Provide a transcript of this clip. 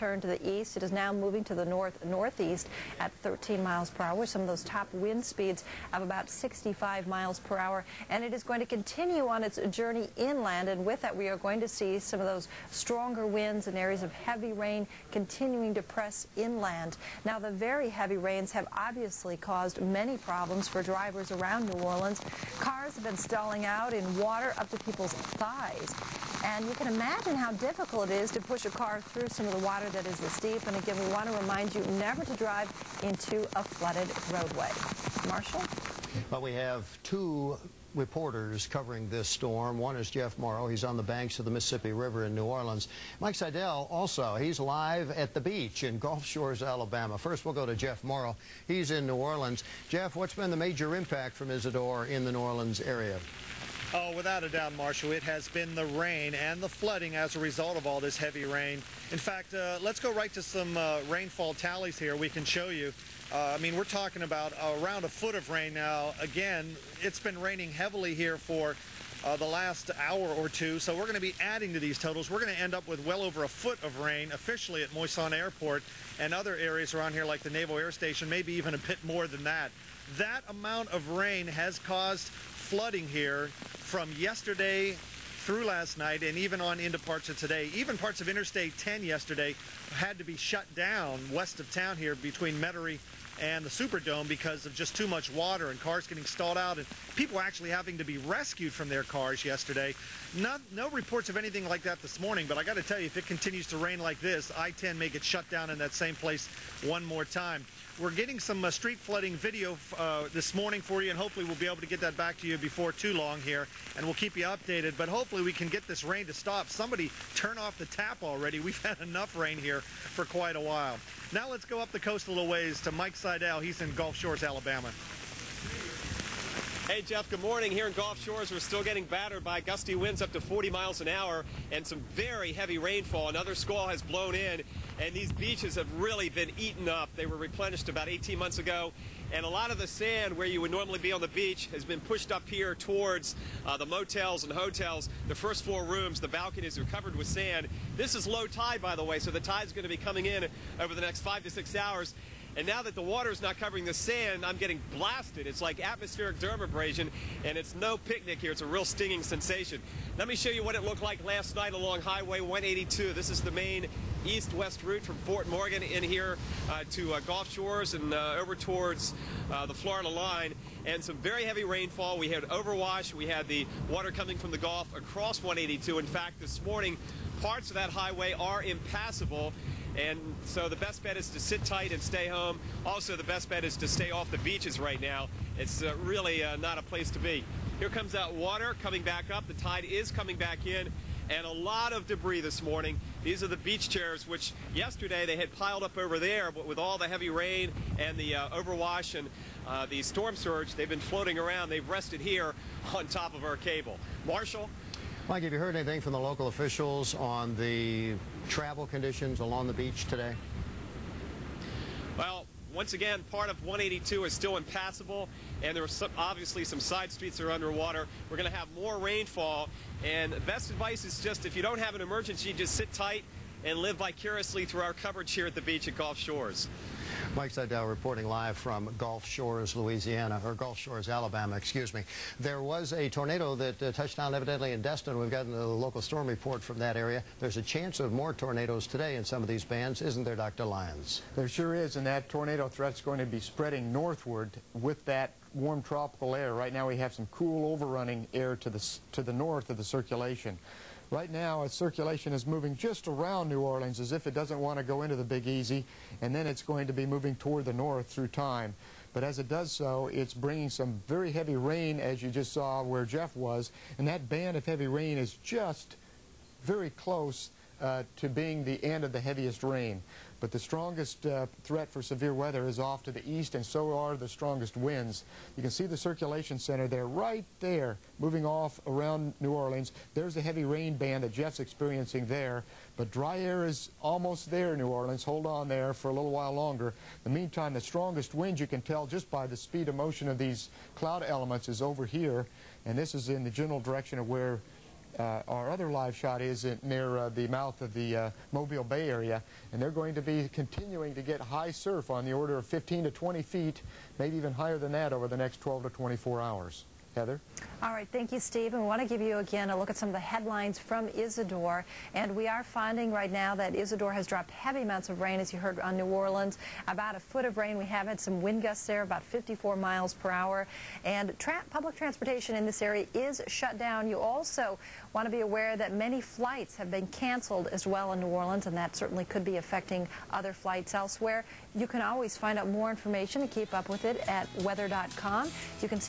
turn to the east. It is now moving to the north-northeast at 13 miles per hour, with some of those top wind speeds of about 65 miles per hour. And it is going to continue on its journey inland, and with that we are going to see some of those stronger winds and areas of heavy rain continuing to press inland. Now, the very heavy rains have obviously caused many problems for drivers around New Orleans. Cars have been stalling out in water up to people's thighs. And you can imagine how difficult it is to push a car through some of the water that is this deep. And again, we want to remind you never to drive into a flooded roadway. Marshall? Well, we have two reporters covering this storm. One is Jeff Morrow. He's on the banks of the Mississippi River in New Orleans. Mike Seidel also. He's live at the beach in Gulf Shores, Alabama. First, we'll go to Jeff Morrow. He's in New Orleans. Jeff, what's been the major impact from Isidore in the New Orleans area? Oh, without a doubt, Marshall, it has been the rain and the flooding as a result of all this heavy rain. In fact, let's go right to some rainfall tallies here. We can show you. I mean, we're talking about around a foot of rain now. Again, it's been raining heavily here for the last hour or two, so we're going to be adding to these totals. We're going to end up with well over a foot of rain officially at Moisson Airport and other areas around here like the Naval Air Station, maybe even a bit more than that. That amount of rain has caused flooding here from yesterday through last night and even on into parts of today. Even parts of Interstate 10 yesterday had to be shut down west of town here between Metairie and the Superdome because of just too much water and cars getting stalled out and people actually having to be rescued from their cars yesterday. No reports of anything like that this morning, but I got to tell you, if it continues to rain like this, I-10 may get shut down in that same place one more time. We're getting some street flooding video this morning for you, and hopefully we'll be able to get that back to you before too long here, and we'll keep you updated. But hopefully we can get this rain to stop. Somebody turn off the tap already. We've had enough rain here for quite a while. Now let's go up the coast a little ways to Mike Seidel. He's in Gulf Shores, Alabama. Hey, Jeff, good morning. Here in Gulf Shores, we're still getting battered by gusty winds up to 40 miles an hour and some very heavy rainfall. Another squall has blown in, and these beaches have really been eaten up. They were replenished about 18 months ago, and a lot of the sand where you would normally be on the beach has been pushed up here towards the motels and hotels. The first floor rooms, the balconies are covered with sand. This is low tide, by the way, so the tide's going to be coming in over the next 5 to 6 hours. And now that the water is not covering the sand, I'm getting blasted. It's like atmospheric dermabrasion, and it's no picnic here. It's a real stinging sensation. Let me show you what it looked like last night along Highway 182. This is the main east-west route from Fort Morgan in here to Gulf Shores and over towards the Florida line. And some very heavy rainfall. We had overwash. We had the water coming from the Gulf across 182. In fact, this morning, parts of that highway are impassable. And so the best bet is to sit tight and stay home. Also, the best bet is to stay off the beaches right now. It's really not a place to be. Here comes that water coming back up. The tide is coming back in, and a lot of debris this morning. These are the beach chairs, which yesterday they had piled up over there, but with all the heavy rain and the overwash and the storm surge, they've been floating around. They've rested here on top of our cable. Marshall? Mike, have you heard anything from the local officials on the travel conditions along the beach today? Well, once again, part of 182 is still impassable, and there are obviously some side streets that are underwater. We're going to have more rainfall, and the best advice is just if you don't have an emergency, just sit tight and live vicariously through our coverage here at the beach at Gulf Shores. Mike Seidel reporting live from Gulf Shores, Louisiana, or Gulf Shores, Alabama, excuse me. There was a tornado that touched down evidently in Destin. We've gotten a local storm report from that area. There's a chance of more tornadoes today in some of these bands, isn't there, Dr. Lyons? There sure is, and that tornado threat's going to be spreading northward with that warm tropical air. Right now we have some cool overrunning air to the north of the circulation. Right now, circulation is moving just around New Orleans as if it doesn't want to go into the Big Easy, and then it's going to be moving toward the north through time. But as it does so, it's bringing some very heavy rain, as you just saw where Jeff was, and that band of heavy rain is just very close to being the end of the heaviest rain. But the strongest threat for severe weather is off to the east, and so are the strongest winds. You can see the circulation center there, right there, moving off around New Orleans. There's the heavy rain band that Jeff's experiencing there. But dry air is almost there, New Orleans. Hold on there for a little while longer. In the meantime, the strongest wind, you can tell just by the speed of motion of these cloud elements, is over here. And this is in the general direction of where Our other live shot is near the mouth of the Mobile Bay area, and they're going to be continuing to get high surf on the order of 15 to 20 feet, maybe even higher than that over the next 12 to 24 hours. Heather? All right, thank you, Steve. And we want to give you again a look at some of the headlines from Isidore. And we are finding right now that Isidore has dropped heavy amounts of rain, as you heard, on New Orleans. About a foot of rain. We have had some wind gusts there, about 54 miles per hour. And public transportation in this area is shut down. You also want to be aware that many flights have been canceled as well in New Orleans, and that certainly could be affecting other flights elsewhere. You can always find out more information and keep up with it at weather.com. You can see